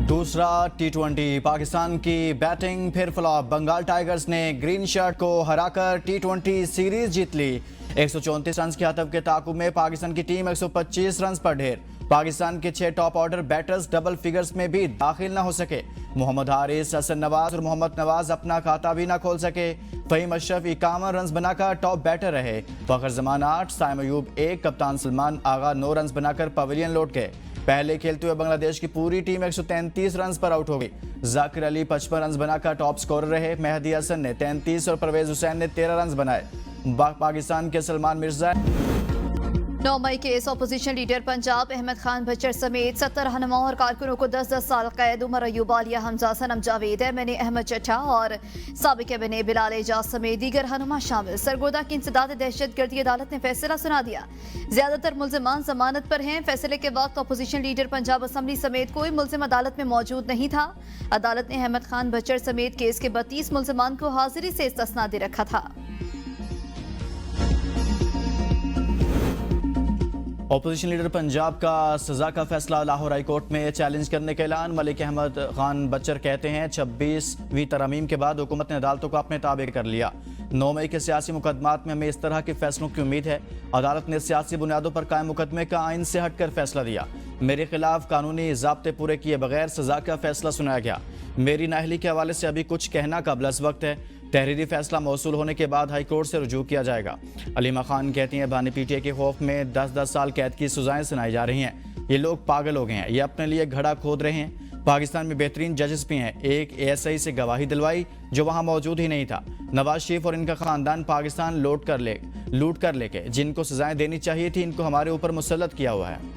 दूसरा टी20 पाकिस्तान की बैटिंग फिर फ्लॉप। बंगाल टाइगर्स ने ग्रीन शर्ट को हराकर टी20 सीरीज जीत ली। 134 रन के हतफ के ताकुब में पाकिस्तान की टीम 125 रन पर ढेर। पाकिस्तान के 6 top order batters double figures में भी दाखिल न हो सके। मोहम्मद हारिस, हसन नवाज और मोहम्मद नवाज अपना खाता भी न खोल सके। फहीम अशरफ 51 रन बनाकर टॉप बैटर रहे। फखर जमान 8, साइम अयूब 1, कप्तान सलमान आगा 9 रन बनाकर पवेलियन लौट गए। पहले खेलते हुए बांग्लादेश की पूरी टीम 133 रन पर आउट हो गई। जाकिर अली 55 रन बनाकर टॉप स्कोरर रहे। मेहदी हसन ने 33 और परवेज हुसैन ने 13 रन बनाए। पाकिस्तान के सलमान मिर्जा 9 मई case opposition leader Punjab Ahmad Khan Bachhar समेत 70 रहनुमाओं और कारकुनों को 10-10 साल कैद। उमर अयूब, आलिया हमजा, सनम जावेद, एमएनए अहमद चट्टा और साबिक एमएनए बिलाल एजाज समेत दीगर रहनुमा शामिल। सरगोदा की इंसदाद दहशतगर्दी अदालत ने फैसला सुना दिया। ज्यादातर मुल्जिमान जमानत पर हैं। फैसले के वक्त अपोजिशन लीडर पंजाब असम्बली समेत कोई मुल्जिम अदालत में मौजूद नहीं था। अदालत ने अहमद खान बच्चर समेत केस के 32 मुल्जिमान को हाजिरी से इस्तिस्ना दे रखा था। ऑपोजिशन लीडर पंजाब का सजा का फैसला लाहौर हाई कोर्ट में चैलेंज करने का ऐलान। मलिक अहमद खान बच्चर कहते हैं 26वीं तरमीम के बाद हुकूमत ने अदालतों को अपने ताबे कर लिया। 9 मई के सियासी मुकदमात में हमें इस तरह के फैसलों की उम्मीद है। अदालत ने सियासी बुनियादों पर कायम मुकदमे का आइन से हटकर फैसला दिया। मेरे खिलाफ कानूनी ज़ाब्ते पूरे किए बगैर सजा का फैसला सुनाया गया। मेरी नाअहली के हवाले से अभी कुछ कहना काबिल वक्त है। तहरीरी फैसला मौसूल होने के बाद हाई कोर्ट से रुजू किया जाएगा। अलीमा खान कहती हैं बानी पीटीए के खौफ में 10-10 साल कैद की सजाएं सुनाई जा रही हैं। ये लोग पागल हो गए हैं। ये अपने लिए घड़ा खोद रहे हैं। पाकिस्तान में बेहतरीन जजेस भी हैं। एक एएसआई से गवाही दिलवाई जो वहां मौजूद ही नहीं था। नवाज शरीफ और इनका खानदान पाकिस्तान लूट कर लेके जिनको सजाएं देनी चाहिए थी इनको हमारे ऊपर मुसल्लत किया हुआ है।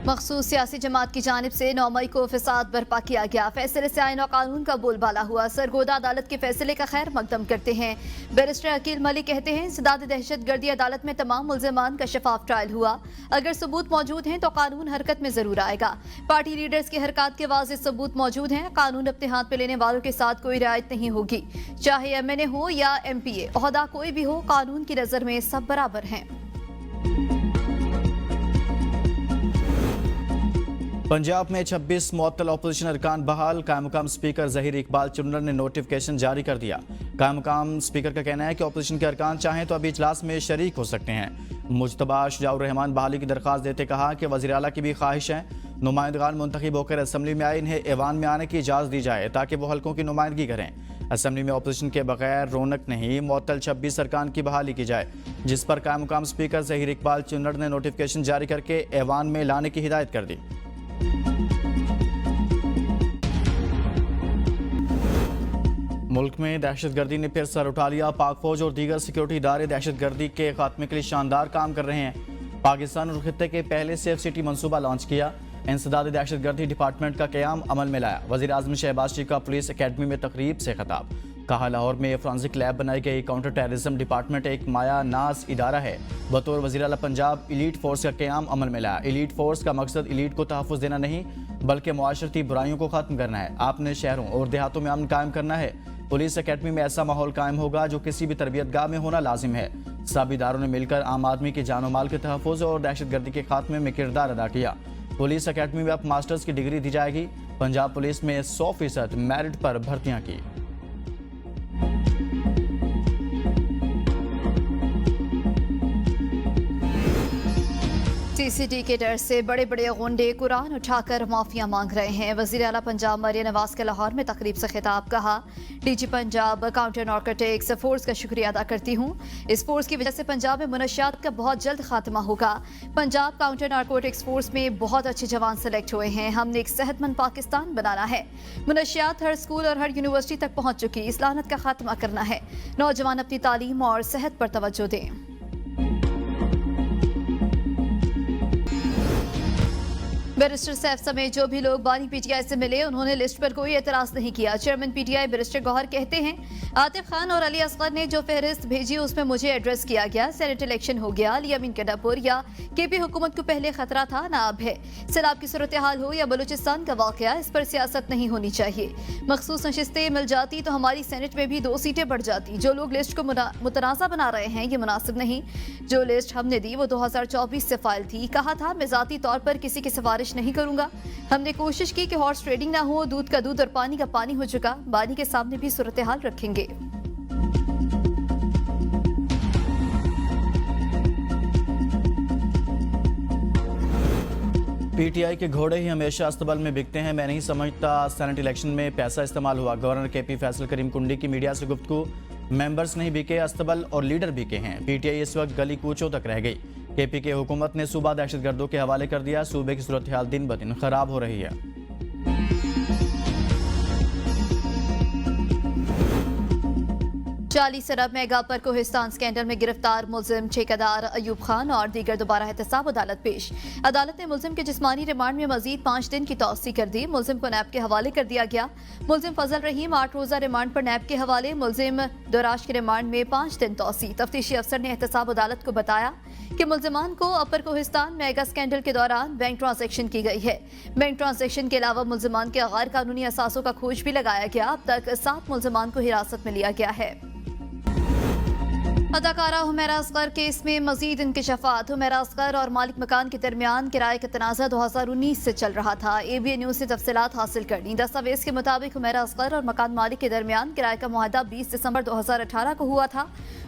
मखसूस सियासी जमात की जानिब से 9 मई को फसाद बर्पा किया गया। फैसले से आईन और कानून का बोलबाला हुआ। सरगोदा अदालत के फैसले का खैर मकदम करते हैं। बैरिस्टर अकील मलिक कहते हैं इंसदाद दहशतगर्दी अदालत में तमाम मुल्जिमान का शफाफ ट्रायल हुआ। अगर सबूत मौजूद हैं तो कानून हरकत में जरूर आएगा। पार्टी लीडर्स की हरकत के वाज़ेह सबूत मौजूद हैं। कानून अपने हाथ में लेने वालों के साथ कोई रियायत नहीं होगी। चाहे एमएनए हो या एमपीए, ओहदा कोई भी हो, कानून की नजर में सब बराबर हैं। पंजाब में 26 मुअत्तल अपोजिशन अरकान बहाल। कायम स्पीकर जहीर इकबाल चुन्नर ने नोटिफिकेशन जारी कर दिया। कायम स्पीकर का कहना है कि अपोजिशन के अरकान चाहें तो अभी इजलास में शरीक हो सकते हैं। मुजतबा शुजाउर रहमान बहाली की दरख्वास्त देते कहा कि वज़ीर आला की भी ख्वाहिश है नुमाइंदगान मुंतखब होकर असम्बली में आए इन्हें ऐवान में आने की इजाज़त दी जाए ताकि वो हल्कों की नुमाइंदगी करें। असम्बली में अपोजिशन के बगैर रौनक नहीं, मुअत्तल 26 अरकान की बहाली की जाए, जिस पर कायम स्पीकर जहीर इकबाल चुन्नर ने नोटिफिकेशन जारी करके ऐवान में लाने की हिदायत कर दी। मुल्क में दहशतगर्दी ने फिर सर उठा लिया। पाक फौज और दीगर सिक्योरिटी इदारे दहशतगर्दी के खात्मे के लिए शानदार काम कर रहे हैं। पाकिस्तान और खित्ते के पहले सेफ सिटी मंसूबा लॉन्च किया। इंसदाद दहशतगर्दी डिपार्टमेंट का क़याम अमल में लाया। वज़ीर आज़म शहबाज शरीफ का पुलिस अकेडमी में तकरीब से खिताब। कहा लाहौर में फोरेंसिक लैब बनाई गई। काउंटर टेररिज्म डिपार्टमेंट एक माया नाज इदारा है। बतौर वज़ीर आला पंजाब इलीट फोर्स का क़याम अमल में लाया। इलीट फोर्स का मकसद इलीट को तहफ़्फ़ुज़ देना नहीं बल्कि मुआशरती बुराइयों को ख़त्म करना है। आपने शहरों और देहातों में अमन कायम करना है। पुलिस अकेडमी में ऐसा माहौल कायम होगा जो किसी भी तरबियत गाह में होना लाजिम है। सब इदारों ने मिलकर आम आदमी की जान और माल के तहफ़्फ़ुज़ और दहशतगर्दी के खात्मे में किरदार अदा किया। पुलिस अकेडमी में अब मास्टर्स की डिग्री दी जाएगी। पंजाब पुलिस में 100% मेरिट पर भर्तियां की। सीसीडी के डर से बड़े बड़े गुंडे कुरान उठाकर माफिया मांग रहे हैं। वज़ीर आला पंजाब मरियम नवाज के लाहौर में तकरीब से खिताब। कहा DG Punjab counter narcotics force का शुक्रिया अदा करती हूँ। इस फोर्स की वजह से पंजाब में मुनशियात का बहुत जल्द खात्मा होगा। पंजाब काउंटर नारकोटिक्स फोर्स में बहुत अच्छे जवान सेलेक्ट हुए हैं। हमने एक सेहतमंद पाकिस्तान बनाना है। मुनशियात हर स्कूल और हर यूनिवर्सिटी तक पहुँच चुकी। इस लानत का खात्मा करना है। नौजवान अपनी तालीम और सेहत पर तवज्जो दें। बैरिस्टर सैफ समेत जो भी लोग बानी पीटीआई से मिले उन्होंने लिस्ट पर कोई एतराज नहीं किया। चेयरमैन पीटीआई बैरिस्टर गौहर कहते हैं, आतिफ खान और अली असगर ने जो फहरिस्त भेजी उसमें मुझे एड्रेस किया गया। सेनेट इलेक्शन हो गया, अली अमीन कडापुर या केपी हुकूमत को पहले खतरा था ना अब है। सैलाब की सूरत हाल हो या बलूचिस्तान का वाकया, इस पर सियासत नहीं होनी चाहिए। मखसूस नशिस्तें मिल जाती तो हमारी सेनेट में भी 2 सीटें बढ़ जाती। जो लोग लिस्ट को मुतनाज़ा बना रहे हैं ये मुनासिब नहीं। जो लिस्ट हमने दी वो 2024 से फाइल थी। कहा था मैं ज़ाती तौर पर किसी की सिफारिश नहीं करूंगा। हमने कोशिश की कि हॉर्स ट्रेडिंग ना हो, दूध का दूध और पानी का पानी हो चुका। बानी के सामने भी सूरत हाल रखेंगे। पीटीआई के घोड़े ही हमेशा अस्तबल में बिकते हैं। मैं नहीं समझता सेनेट इलेक्शन में पैसा इस्तेमाल हुआ। गवर्नर केपी फैसल करीम कुंडी की मीडिया से गुफ्तगू, मेंबर्स नहीं बिके, अस्तबल और लीडर बिके हैं। पीटीआई इस वक्त गली कूचों तक रह गई। केपी के हुकूमत ने सूबा दहशतगर्दों के हवाले कर दिया। सूबे की सूरत हाल दिन ब दिन खराब हो रही है। 40 अरब मेगा पर कोहिस्तान स्कैंडल में गिरफ्तार मुल्जिम ठेकेदार अयूब खान और दीगर दोबारा एहतसाब अदालत पेश। अदालत ने मुल्जिम के जिस्मानी रिमांड में मजीद 5 दिन की तौसी कर दी। मुल्जिम को नैब के हवाले कर दिया गया। मुल्जिम फजल रहीम 8 रोजा रिमांड पर नैब के हवाले। मुल्जिम दोराश के रिमांड में 5 दिन तौसी। तफ्तीशी अफसर ने एहतसाब अदालत को बताया कि मुल्जिमान को अपर कोहिस्तान मेगा स्कैंडल के दौरान बैंक ट्रांजैक्शन की गई है। बैंक ट्रांजैक्शन के अलावा मुल्जिमान के गैर कानूनी असासों का खोज भी लगाया गया। अब तक 7 मुल्जिमान को हिरासत में लिया गया है। अदाकारा हुमैरा असगर केस में मजीद इंकशाफात। हुमैरा असगर और मालिक मकान के दरमियान किराए का तनाज़ा 2019 से चल रहा था। ABN न्यूज़ ने तफसीलात हासिल करनी। दस्तावेज के मुताबिक हुमैरा असगर और मकान मालिक के दरमियान किराए का मुआहदा 20 दिसंबर 2018 को हुआ था।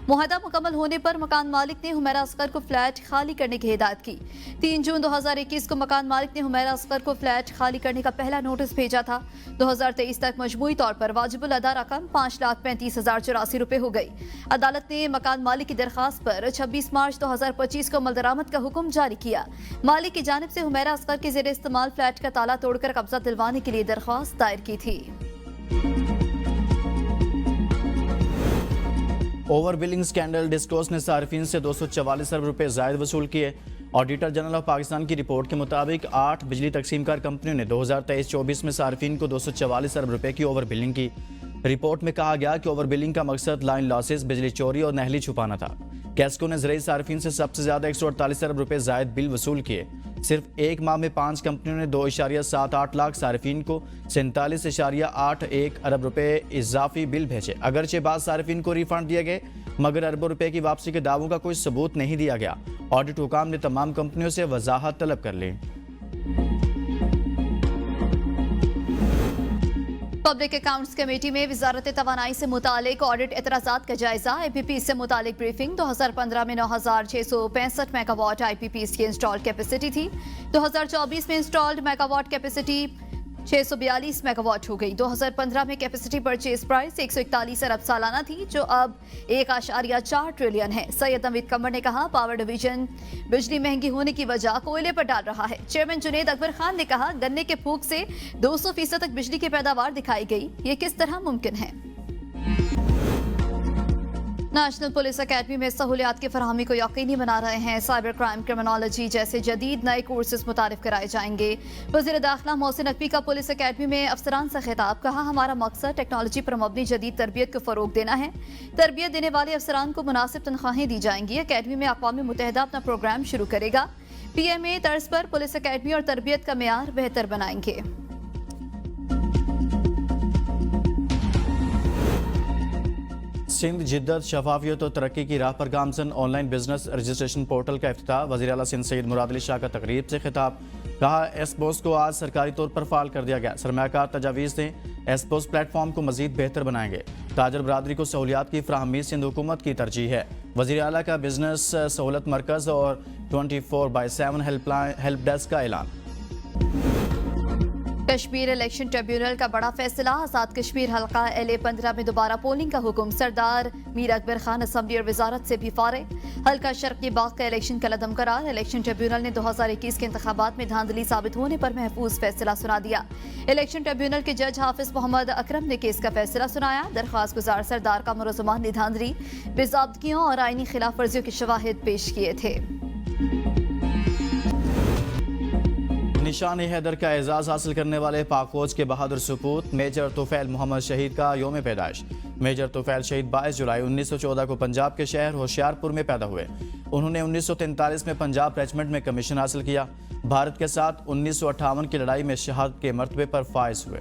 मुआहदा मुकम्मल होने पर मकान मालिक ने हुमैरा असगर को फ्लैट खाली करने की हिदायत की। 3 जून 2021 को मकान मालिक ने हुमैरा असगर को फ्लैट खाली करने का पहला नोटिस भेजा था। 2023 तक मजमूई तौर पर वाजिबुल अदा रकम 5,35,084 रुपए हो गई। अदालत ने मकान मालिक की दरखास्त पर 26 मार्च 2025 को अमल दरामद का हुक्म जारी किया। मालिक की जानिब से हुमैरा असगर के ज़ेरे इस्तेमाल फ्लैट का ताला तोड़कर कब्जा दिलवाने के लिए दरखास्त दायर की थी। ओवर बिलिंग स्कैंडल, डिस्कोर्स ने सार्फिन से 244 अरब रुपए जायद वसूल किए। ऑडिटर जनरल ऑफ पाकिस्तान की रिपोर्ट के मुताबिक 8 बिजली तकसीमकार कंपनियों ने 2023-24 में सार्फिन को 244 अरब रुपए की ओवर बिलिंग की। रिपोर्ट में कहा गया कि ओवर बिलिंग का मकसद लाइन लॉसेस, बिजली चोरी और नहली छुपाना था। कैस्को ने ज़राई सार्फिन से सबसे ज्यादा 148 अरब रुपए जायद बिल वसूल किए। सिर्फ एक माह में 5 कंपनियों ने 2.78 लाख सार्फिन को 47.81 अरब रुपए इजाफी बिल भेजे। अगरचे बाद सार्फिन को रिफंड दिए गए मगर अरबों रुपए की वापसी के दावों का कोई सबूत नहीं दिया गया। ऑडिट हुकाम ने तमाम कंपनियों से वजाहत तलब कर ली। पब्लिक अकाउंट्स कमेटी में वजारत तवानाई से मुतालिक ऑडिट एतराज़ात का जायजा। IPP से मुतालिक ब्रीफिंग। 2015 में 9,665 मेगावाट IPPs की इंस्टॉल कैपेसिटी थी। 2024 में इंस्टॉल्ड मेगावाट कैपेसिटी 642 मेगावाट हो गई। 2015 में कैपेसिटी परचेज प्राइस 141 अरब सालाना थी जो अब 1.4 ट्रिलियन है। सैयद नवीद कमर ने कहा पावर डिवीजन बिजली महंगी होने की वजह कोयले पर डाल रहा है। चेयरमैन जुनेद अकबर खान ने कहा गन्ने के फूक से 200% तक बिजली की पैदावार दिखाई गई। ये किस तरह मुमकिन है। नेशनल पुलिस अकेडमी में सहूलियात की फराहमी को यकीनी बना रहे हैं। साइबर क्राइम, क्रिमिनोलॉजी जैसे जदीद नए कोर्सेज मुतारिफ कराए जाएंगे। वज़ीर दाखिला मोहसिन नकवी का पुलिस अकेडमी में अफसरान से खिताब। कहा हमारा मकसद टेक्नोलॉजी पर मबनी जदीद तरबियत को फ़रोग देना है। तरबियत देने वाले अफसरान को मुनासिब तनख्वाहें दी जाएंगी। अकेडमी में अक़वाम मुत्तहिदा अपना प्रोग्राम शुरू करेगा। PMA तर्ज पर पुलिस अकेडमी और तरबियत का मेयार बेहतर बनाएंगे। सिंध जिद्दत, शफाफियत और तरक्की की राह पर गामजन। ऑनलाइन बिजनेस रजिस्ट्रेशन पोर्टल का इफ्तिताह। वज़ीर आला सिंध सैयद मुराद अली शाह का तकरीब से खिताब। कहा एसपोस को आज सरकारी तौर पर फाल कर दिया गया। सरमायाकार तजावीज़ दें, एसपोस प्लेटफॉर्म को मजीद बेहतर बनाएंगे। ताजर बरादरी को सहूलियात की फ्राहमी सिंध हुकूमत की तरजीह है। वज़ीर आला का बिजनेस सहूलत मरकज़ और 24/7 हेल्प डेस्क का ऐलान। कश्मीर इलेक्शन ट्रिब्यूनल का बड़ा फैसला। आज़ाद कश्मीर हल्का LA-15 में दोबारा पोलिंग का हुक्म। सरदार मीर अकबर खान असम्बली और वजारत से भी फारिग। हल्का शर्की बाग का इलेक्शन कलअदम करार। इलेक्शन ट्रिब्यूनल ने 2021 के इंतखाबात में धांधली साबित होने पर महफूज फैसला सुना दिया। इलेक्शन ट्रिब्यूनल के जज हाफिज मोहम्मद अकरम ने केस का फैसला सुनाया। दरख्वास्त गुजार सरदार का मुलज़मान ने धांधली, बेज़ाब्तगियों और आईनी खिलाफ वर्जियों के शवाहिद पेश किए थे। निशान हैदर का एजाज हासिल करने वाले पाक फौज के बहादुर सपूत मेजर तुफैल मोहम्मद शहीद का योम पैदाइश। मेजर तुफैल शहीद 22 जुलाई 1914 को पंजाब के शहर होशियारपुर में पैदा हुए। उन्होंने 1943 में पंजाब रेजिमेंट में कमीशन हासिल किया। भारत के साथ 1958 की लड़ाई में शहादत के मर्तबे पर फाइज हुए।